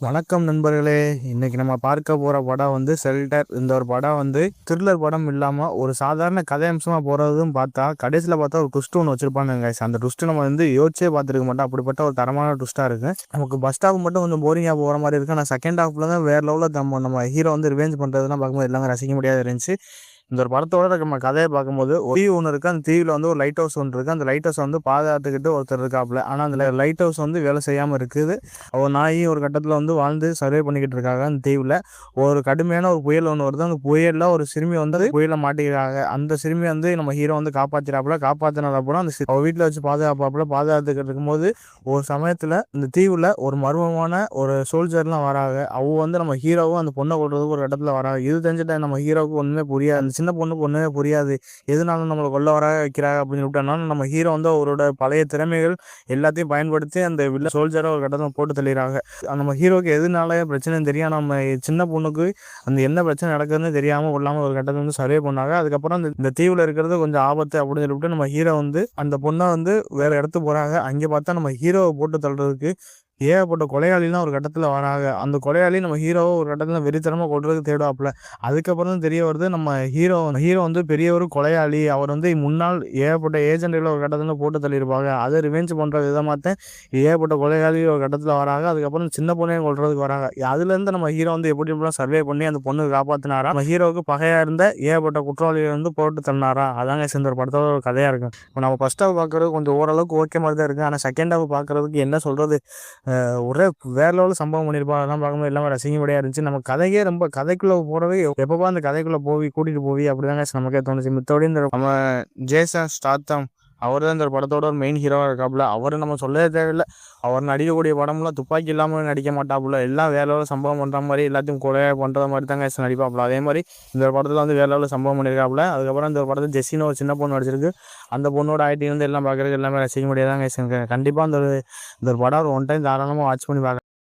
வணக்கம் நண்பர்களே. இன்னைக்கு நம்ம பார்க்க போற படம் வந்து ஷெல்டர். இந்த ஒரு படம் வந்து த்ரில்லர் படம் இல்லாம ஒரு சாதாரண கதை அம்சமா போறதும் பார்த்தா கடைசியில் பார்த்தா ஒரு ட்விஸ்ட் ஒன்று வச்சிருப்பாங்க guys. அந்த ட்விஸ்ட் நம்ம வந்து யோசிச்சே பார்த்துருக்க மாட்டோம். அப்படிப்பட்ட ஒரு தரமான ட்விஸ்டா இருக்கு. நமக்கு பஸ் ஸ்டாப் மட்டும் கொஞ்சம் போரிங்கா போற மாதிரி இருக்கு. ஆனால் செகண்ட் ஹாஃப்ல தான் வேற லெவலில் நம்ம ஹீரோ வந்து ரிவெஞ்ச் பண்றதுலாம் பார்க்கும்போது எல்லாமே ரசிக்க முடியாத இருந்துச்சு. இந்த ஒரு படத்தோட நம்ம கதையை பார்க்கும்போது ஒரு தீவு ஒன்று இருக்குது. அந்த தீவில் வந்து ஒரு லைட் ஹவுஸ் ஒன்று இருக்குது. அந்த லைட் ஹவுஸ் வந்து பாதுகாத்துக்கிட்டு ஒருத்தர் இருக்காப்புல. ஆனால் அந்த லைட் ஹவுஸ் வந்து வேலை செய்யாமல் இருக்குது. ஒரு நாய் ஒரு கட்டத்தில் வந்து வாழ்ந்து சர்வே பண்ணிக்கிட்டு இருக்காங்க அந்த தீவில். ஒரு கடுமையான ஒரு புயல் ஒன்று வருது. அந்த புயலில் ஒரு சிறுமி வந்து புயலில் மாட்டிக்கிறாங்க. அந்த சிறுமி வந்து நம்ம ஹீரோ வந்து காப்பாற்றினதுக்கப்புறம் அந்த அவ வீட்டில் வச்சு பாதுகாத்துக்கிட்டு இருக்கும்போது ஒரு சமயத்தில் இந்த தீவில் ஒரு மர்மமான ஒரு சோல்ஜர்லாம் வராங்க. அவ வந்து நம்ம ஹீரோவும் அந்த பொண்ணை கொள்றதுக்கு ஒரு இடத்துல வராங்க. இது தெரிஞ்சுட்டு நம்ம ஹீரோவுக்கு ஒன்றுமே புரியாது. சின்ன பொண்ணுக்கு ஒன்றுமே புரியாது. எதுனாலும் நம்மளை கொல்ல வர வைக்கிறாங்க அப்படின்னு சொல்லிட்டனால நம்ம ஹீரோ வந்து அவரோட பழைய திறமைகள் எல்லாத்தையும் பயன்படுத்தி அந்த வில்ல சோல்ஜரை ஒரு கட்டத்தில் போட்டு தள்ளிடுறாங்க. நம்ம ஹீரோக்கு எதுனால பிரச்சனைன்னு தெரியும். நம்ம சின்ன பொண்ணுக்கு அந்த என்ன பிரச்சனை நடக்குதுன்னு தெரியாமல் கொள்ளாமல் ஒரு கட்டத்தில் வந்து சர்வே பண்ணாங்க. அதுக்கப்புறம் இந்த தீவில் இருக்கிறது கொஞ்சம் ஆபத்து அப்படின்னு சொல்லிட்டு நம்ம ஹீரோ வந்து அந்த பொண்ணை வந்து வேற இடத்துக்கு போகிறாங்க. அங்கே பார்த்தா நம்ம ஹீரோவை போட்டு தள்ளுறதுக்கு ஏகப்பட்ட கொலையாளிலாம் ஒரு கட்டத்தில் வராங்க. அந்த கொலையாளி நம்ம ஹீரோவை ஒரு கட்டத்தில் வெறித்தனமாக கொள்றதுக்கு தேடுவாப்புல. அதுக்கப்புறம் தான் தெரிய வருது நம்ம ஹீரோ ஹீரோ வந்து பெரிய ஒரு கொலையாளி. அவர் வந்து முன்னாள் ஏகப்பட்ட ஏஜென்ட்களை ஒரு கட்டத்தில் போட்டு தள்ளியிருப்பாங்க. அதை ரிவெஞ்ச் பண்ணுற விதமாக தான் ஏகப்பட்ட கொலையாளி ஒரு கட்டத்தில் வராங்க. அதுக்கப்புறம் சின்ன பொண்ணையும் கொள்றதுக்கு வராங்க. அதுலேருந்து நம்ம ஹீரோ வந்து எப்படி எப்படிலாம் சர்வே பண்ணி அந்த பொண்ணுக்கு காப்பாற்றினாரா, நம்ம ஹீரோவுக்கு பகையாக இருந்த ஏகப்பட்ட குற்றவாளிகள் வந்து போட்டு தள்ளினாரா, அதாங்க சேர்ந்த ஒரு படத்தோட ஒரு கதையாக இருக்கும். இப்போ நம்ம ஃபர்ஸ்ட் ஹாஃப் பார்க்குறது கொஞ்சம் ஓரளவுக்கு ஓகே மாதிரி தான் இருக்குது. ஆனால் செகண்ட் ஹாஃப் பார்க்குறதுக்கு என்ன சொல்கிறது, ஒரே வேற லெவலில் சம்பவம் பண்ணியிருப்பாங்க. அதெல்லாம் பார்க்கும்போது எல்லாமே ரசிக்கும்படியாக இருந்துச்சு. நம்ம கதையே ரொம்ப கதைக்குள்ளே போகிறவே எப்பப்போ அந்த கதைக்குள்ளே கூட்டிகிட்டு போவி அப்படிதாங்க நமக்கே தோணுச்சு. மித்தோடி இந்த நம்ம ஜேசன் ஸ்டாத்தம் அவர் தான் இந்த படத்தோட ஒரு மெயின் ஹீரோவாக இருக்காப்புல. அவர் நம்ம சொல்லவே தேவையில்லை. அவர் நடிக்கக்கூடிய படம்லாம் துப்பாக்கி இல்லாமல் நடிக்க மாட்டாப்புல. எல்லாம் வேற லெவலில் சம்பவம் பண்ணுற மாதிரி எல்லாத்தையும் கொலை பண்ணுற மாதிரி தாங்க நடிப்பாப்புல. அதே மாதிரி இந்த படத்தில் வந்து வேற லெவலில் சம்பவம் பண்ணியிருக்காப்புல. அதுக்கப்புறம் இந்த படத்தில் ஜெஸ்ஸின்னு ஒரு சின்ன பொண்ணு நடிச்சிருக்கு. அந்த பொண்ணோட ஆக்டிங் வந்து எல்லாம் பார்க்குறதுக்கு எல்லாமே ரசிக்க முடியாதாங்க. கண்டிப்பாக இந்த ஒரு படம் ஒரு ஒன் டைம் தாராளமாக வாட்ச் பண்ணி பார்க்கலாம்.